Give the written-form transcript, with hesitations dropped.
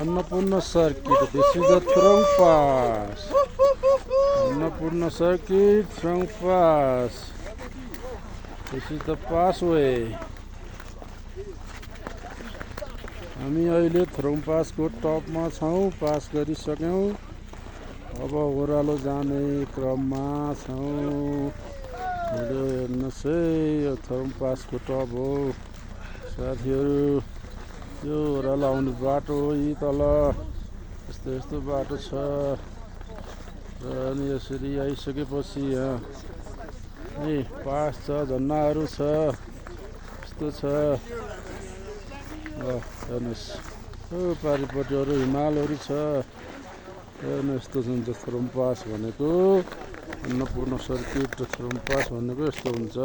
Annapurna Circuit. This is the Throng Pass. Annapurna Circuit, Throng Pass. This is the passway. हामी अहिले थ्रोङ पासको टपमा छौँ, पास गरिसक्यौँ। अब ओह्रालो जाने क्रममा छौँ। भिडियो हेर्नुहोस् है, यो थ्रोङ पासको टप हो साथीहरू। यो ओह्रालो आउने बाटो हो, यी तल यस्तो यस्तो बाटो छ। र अनि यसरी आइसकेपछि यहाँ पास छ, झन्नाहरू छ, यस्तो छ। हेर्नुहोस्, यो पारिपट्टि अरू हिमालहरू छ। हेर्नु यस्तो हुन्छ थ्रोङ पास भनेको। अन्नपूर्ण सर्किट थ्रोङ पास भनेको यस्तो हुन्छ।